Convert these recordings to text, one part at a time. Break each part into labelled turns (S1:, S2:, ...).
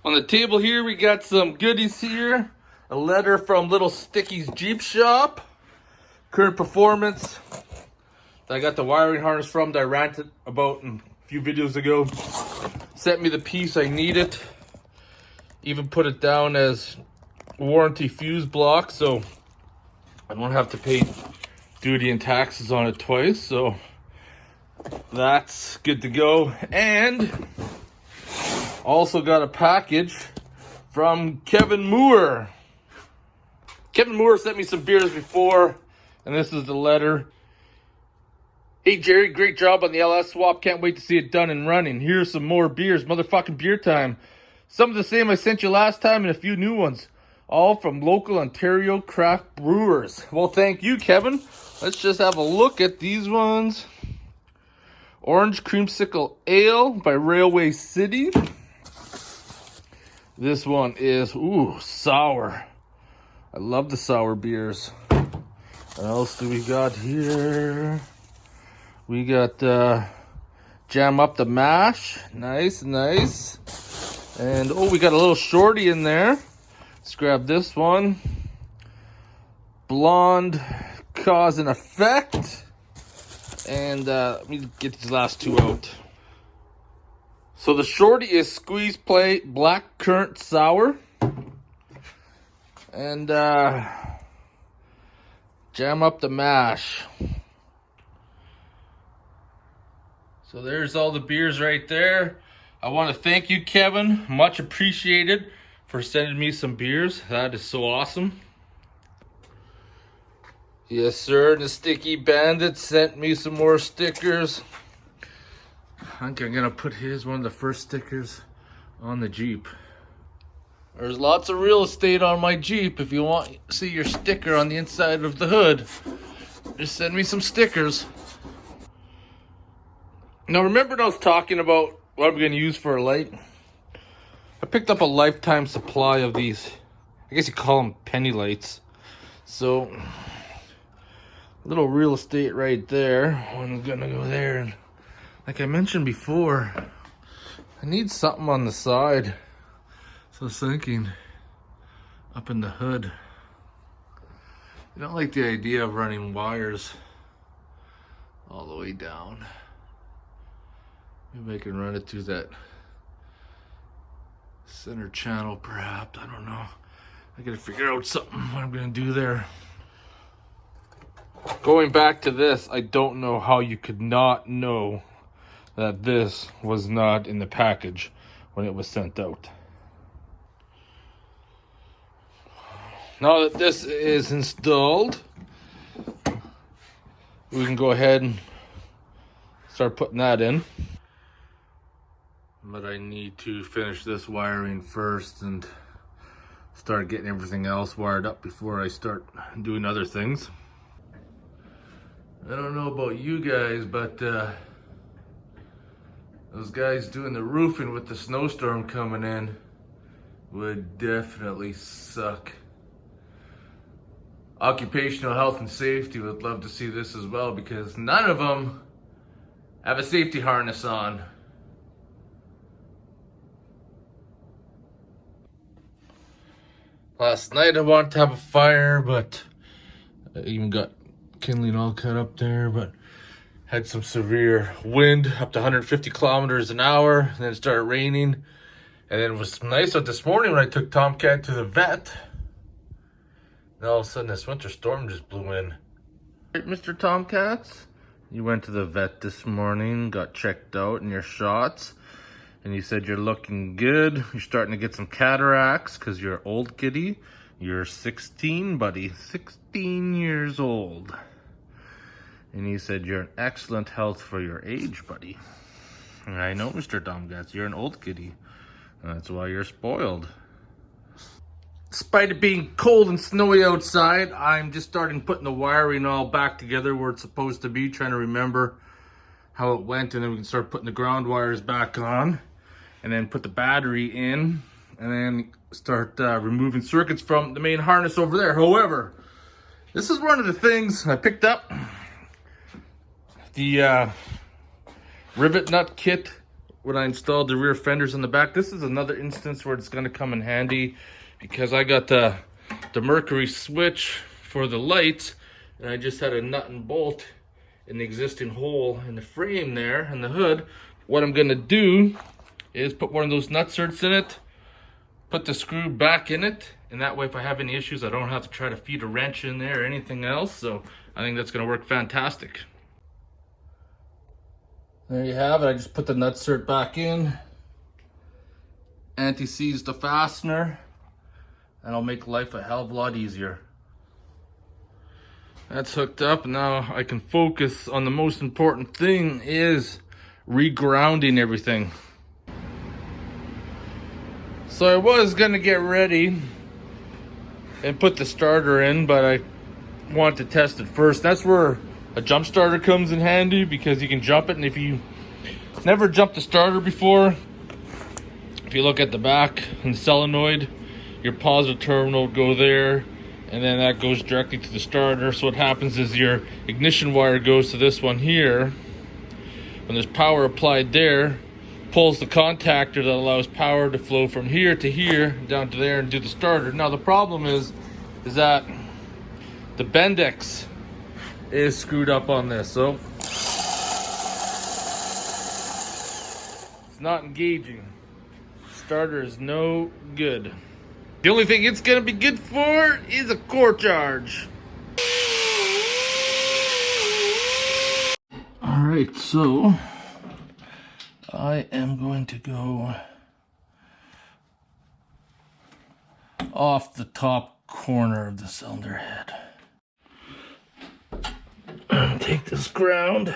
S1: On the table here, we got some goodies here. A letter from Little Sticky's Jeep Shop. Current performance. That I got the wiring harness from that I ranted about a few videos ago. Sent me the piece I needed. Even put it down as warranty fuse block, so I don't have to pay duty and taxes on it twice. So that's good to go. And also got a package from Kevin Moore. Kevin Moore sent me some beers before, and this is the letter. Hey Jerry, great job on the LS swap. Can't wait to see it done and running. Here's some more beers. Motherfucking beer time. Some of the same I sent you last time and a few new ones. All from local Ontario craft brewers. Well, thank you, Kevin. Let's just have a look at these ones. Orange Creamsicle Ale by Railway City. This one is, sour. I love the sour beers. What else do we got here? We got Jam Up the Mash. Nice, nice. And, we got a little shorty in there. Let's grab this one. Blonde Cause and Effect. And let me get these last two out. So the shorty is Squeeze Play Black Currant Sour. And Jam Up the Mash. So there's all the beers right there. I want to thank you, Kevin. Much appreciated for sending me some beers. That is so awesome. Yes, sir. The Sticky Bandit sent me some more stickers. I think I'm going to put one of the first stickers on the Jeep. There's lots of real estate on my Jeep. If you want to see your sticker on the inside of the hood, just send me some stickers. Now, remember I was talking about what I'm going to use for a light? I picked up a lifetime supply of these. I guess you call them penny lights. So, little real estate right there. I'm going to go there. And like I mentioned before, I need something on the side. So I was thinking, up in the hood. I don't like the idea of running wires all the way down. Maybe I can run it through that center channel perhaps. I don't know. I gotta figure out something what I'm gonna do there. Going back to this, I don't know how you could not know that this was not in the package when it was sent out. Now that this is installed, we can go ahead and start putting that in. But I need to finish this wiring first and start getting everything else wired up before I start doing other things. I don't know about you guys, but those guys doing the roofing with the snowstorm coming in would definitely suck. Occupational health and safety would love to see this as well, because none of them have a safety harness on. Last night I wanted to have a fire, but I even got kindling all cut up there, but had some severe wind up to 150 kilometers an hour, and then it started raining. And then it was nice out this morning when I took Tomcat to the vet. And all of a sudden this winter storm just blew in. Mr. Tomcats, you went to the vet this morning, got checked out in your shots, and you said you're looking good. You're starting to get some cataracts because you're old kitty. You're 16, buddy. 16 years old. And you said you're in excellent health for your age, buddy. And I know, Mr. Tomcats, you're an old kitty. That's why you're spoiled. Despite it being cold and snowy outside, I'm just starting putting the wiring all back together where it's supposed to be, trying to remember how it went, and then we can start putting the ground wires back on, and then put the battery in, and then start removing circuits from the main harness over there. However, this is one of the things I picked up. The rivet nut kit when I installed the rear fenders in the back. This is another instance where it's going to come in handy because I got the Mercury switch for the lights, and I just had a nut and bolt in the existing hole in the frame there in the hood. What I'm going to do is put one of those nutserts in it, put the screw back in it, and that way if I have any issues I don't have to try to feed a wrench in there or anything else. So I think that's going to work fantastic. There you have it. I just put the nutsert back in, anti-seize the fastener, and I'll make life a hell of a lot easier. That's hooked up. Now I can focus on the most important thing, is regrounding everything. So I was gonna get ready and put the starter in, but I want to test it first. That's where a jump starter comes in handy, because you can jump it, and if you never jumped a starter before, if you look at the back and the solenoid, your positive terminal will go there, and then that goes directly to the starter. So what happens is your ignition wire goes to this one here. When there's power applied there, pulls the contactor that allows power to flow from here to here, down to there, and do the starter. Now the problem is that the Bendix is screwed up on this, so it's not engaging. Starter is no good. The only thing it's gonna be good for is a core charge. All right, so I am going to go off the top corner of the cylinder head. Take this ground,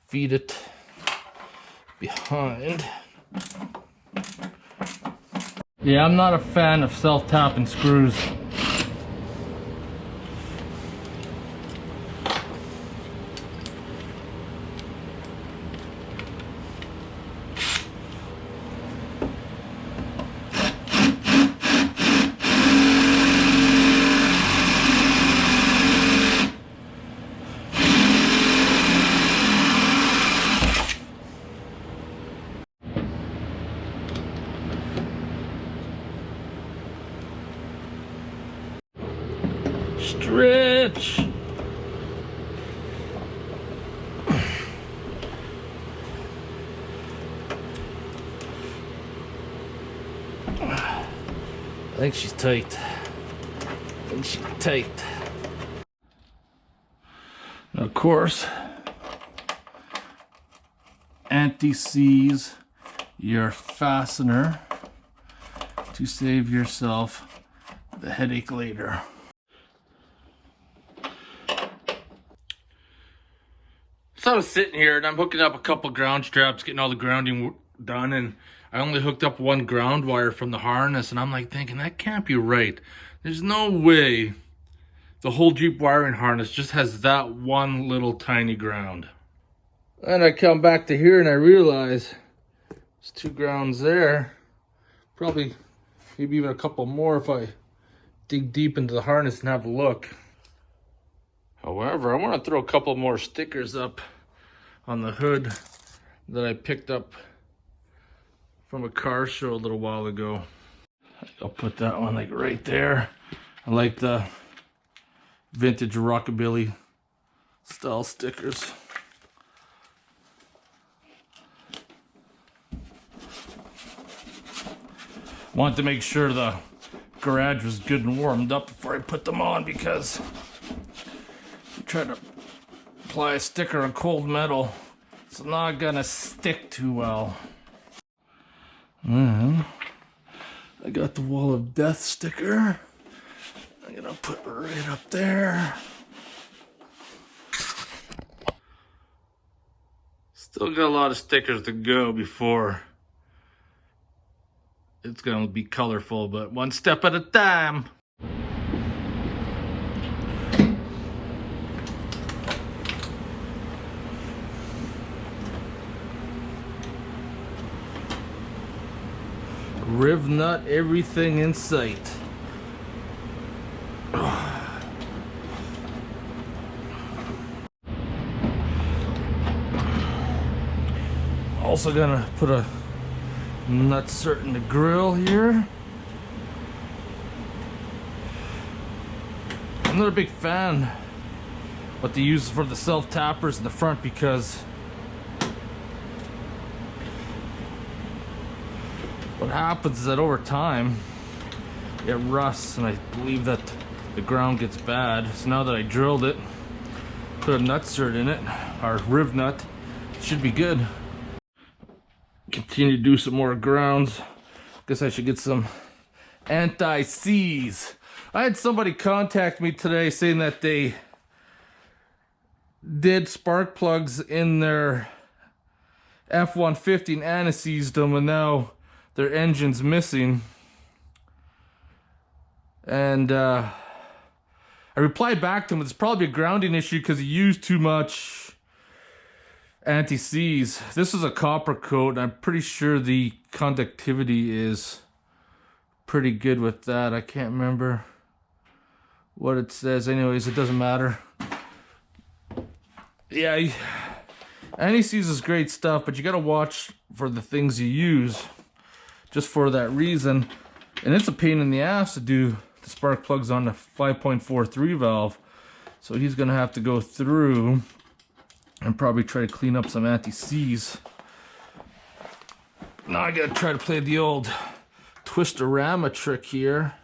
S1: feed it behind. Yeah, I'm not a fan of self-tapping screws. Stretch. I think she's tight. Now, of course, anti-seize your fastener to save yourself the headache later. So I was sitting here and I'm hooking up a couple ground straps, getting all the grounding done, and I only hooked up one ground wire from the harness, and I'm like thinking, that can't be right. There's no way the whole Jeep wiring harness just has that one little tiny ground. And I come back to here and I realize there's two grounds there. Probably maybe even a couple more if I dig deep into the harness and have a look. However, I want to throw a couple more stickers up on the hood that I picked up from a car show a little while ago. I'll put that one like right there. I like the vintage rockabilly style stickers. Want to make sure the garage was good and warmed up before I put them on, because try to apply a sticker on cold metal, it's not gonna stick too well. And I got the Wall of Death sticker. I'm gonna put it right up there. Still got a lot of stickers to go before it's gonna be colorful, but one step at a time. Riv nut everything in sight. Also gonna put a nutsert in the grill here. I'm not a big fan what they use for the self-tappers in the front, because what happens is that over time it rusts, and I believe that the ground gets bad. So now that I drilled it, put a nutsert in it, or riv nut, it should be good. Continue to do some more grounds. Guess I should get some anti-seize. I had somebody contact me today saying that they did spark plugs in their F-150 and anti-seized them, and now their engine's missing. And I replied back to him, it's probably a grounding issue because he used too much anti-seize. This is a copper coat, and I'm pretty sure the conductivity is pretty good with that. I can't remember what it says. Anyways, it doesn't matter. Yeah, anti-seize is great stuff, but you gotta watch for the things you use just for that reason. And it's a pain in the ass to do the spark plugs on the 5.43 valve. So he's gonna have to go through and probably try to clean up some anti-seize. Now I gotta try to play the old twistorama trick here.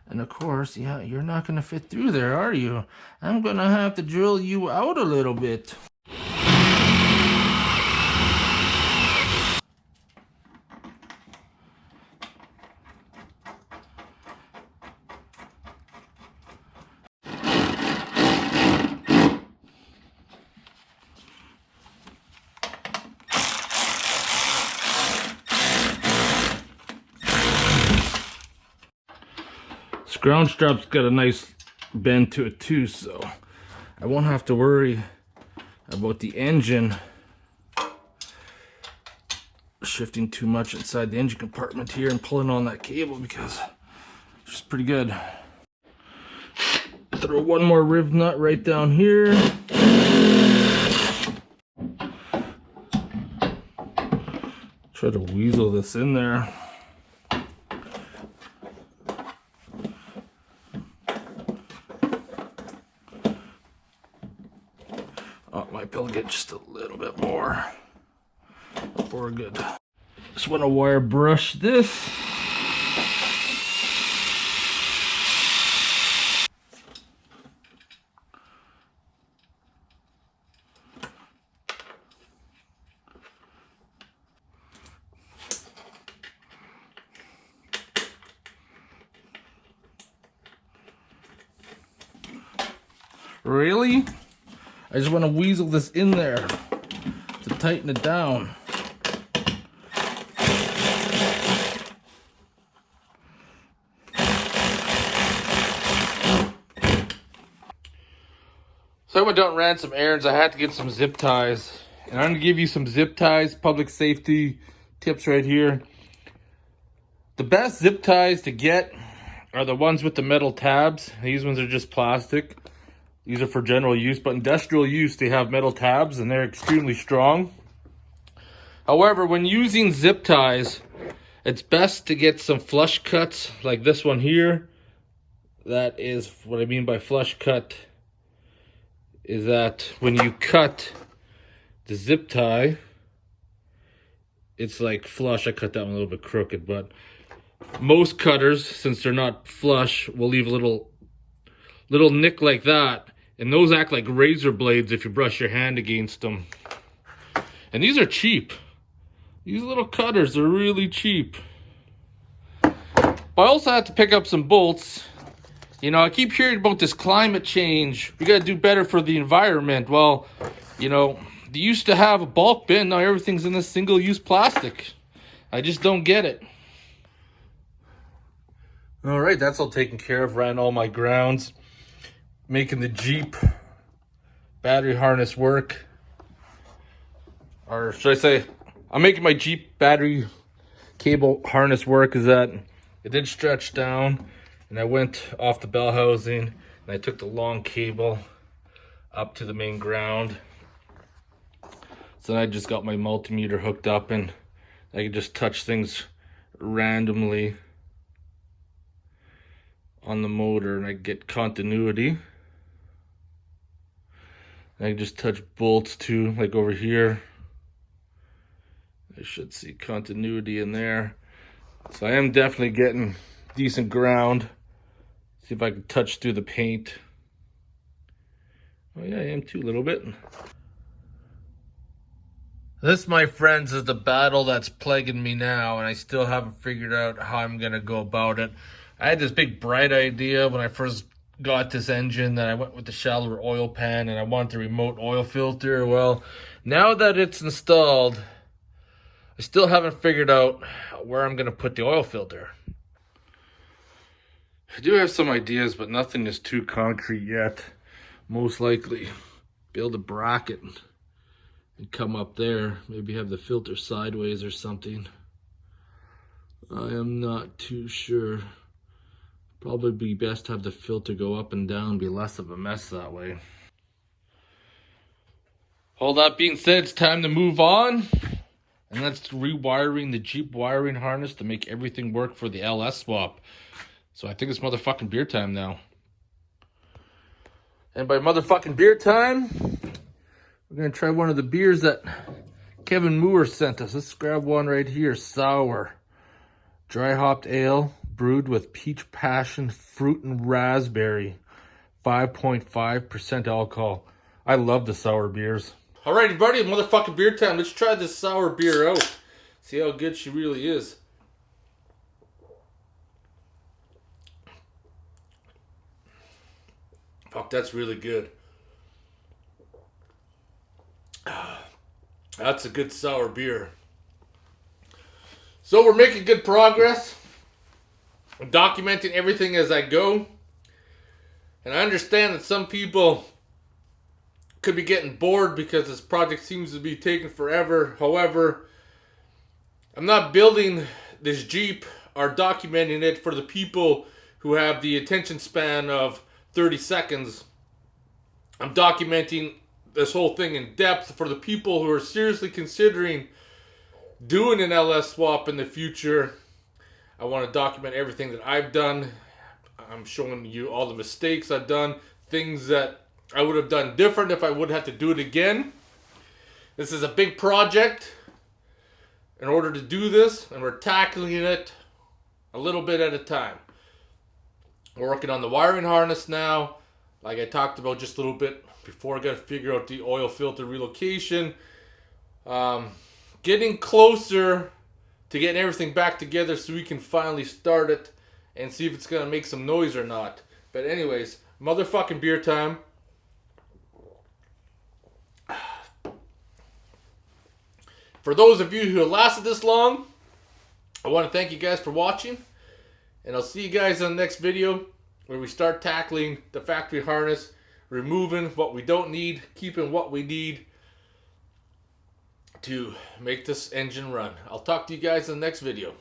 S1: And of course, yeah, you're not gonna fit through there, are you? I'm gonna have to drill you out a little bit. This ground strap's got a nice bend to it too, so I won't have to worry about the engine shifting too much inside the engine compartment here and pulling on that cable, because it's just pretty good. Throw one more riv nut right down here. Try to weasel this in there. Oh, might be able to get just a little bit more before we're good. Just want to wire brush this. Really? I just want to weasel this in there to tighten it down. So I went down and ran some errands. I had to get some zip ties. And I'm going to give you some zip ties, public safety tips right here. The best zip ties to get are the ones with the metal tabs. These ones are just plastic. These are for general use, but industrial use, they have metal tabs and they're extremely strong. However, when using zip ties, it's best to get some flush cuts like this one here. That is what I mean by flush cut, is that when you cut the zip tie, it's like flush. I cut that one a little bit crooked, but most cutters, since they're not flush, will leave a little nick like that. And those act like razor blades if you brush your hand against them. And these are cheap. These little cutters are really cheap. But I also had to pick up some bolts. You know, I keep hearing about this climate change. We got to do better for the environment. Well, you know, they used to have a bulk bin. Now everything's in this single-use plastic. I just don't get it. All right, that's all taken care of. Ran all my grounds. Making the Jeep battery harness work. Or should I say, I'm making my Jeep battery cable harness work, is that it did stretch down and I went off the bell housing and I took the long cable up to the main ground. So then I just got my multimeter hooked up and I can just touch things randomly on the motor and I get continuity. I can just touch bolts too, like over here. I should see continuity in there. So I am definitely getting decent ground. See if I can touch through the paint. Oh yeah, I am too, a little bit. This, my friends, is the battle that's plaguing me now, and I still haven't figured out how I'm gonna go about it. I had this big bright idea when I first got this engine that I went with the shallower oil pan and I wanted the remote oil filter. Well, now that it's installed, I still haven't figured out where I'm gonna put the oil filter. I do have some ideas, but nothing is too concrete yet. Most likely build a bracket and come up there, maybe have the filter sideways or something. I am not too sure. Probably be best to have the filter go up and down, be less of a mess that way. All that being said, it's time to move on. And that's rewiring the Jeep wiring harness to make everything work for the LS swap. So I think it's motherfucking beer time now. And by motherfucking beer time, we're gonna try one of the beers that Kevin Moore sent us. Let's grab one right here, sour. Dry hopped ale, brewed with peach passion, fruit, and raspberry. 5.5% alcohol. I love the sour beers. Alrighty, buddy, motherfucking beer time. Let's try this sour beer out. See how good she really is. Fuck, that's really good. That's a good sour beer. So we're making good progress. I'm documenting everything as I go. And I understand that some people could be getting bored because this project seems to be taking forever. However, I'm not building this Jeep or documenting it for the people who have the attention span of 30 seconds. I'm documenting this whole thing in depth for the people who are seriously considering doing an LS swap in the future. I want to document everything that I've done. I'm showing you all the mistakes I've done, things that I would have done different if I would have to do it again. This is a big project in order to do this, and we're tackling it a little bit at a time. We're working on the wiring harness now, like I talked about just a little bit before. I got to figure out the oil filter relocation. Getting closer to getting everything back together so we can finally start it and see if it's going to make some noise or not. But anyways, motherfucking beer time. For those of you who have lasted this long, I want to thank you guys for watching. And I'll see you guys in the next video where we start tackling the factory harness, removing what we don't need, keeping what we need to make this engine run. I'll talk to you guys in the next video.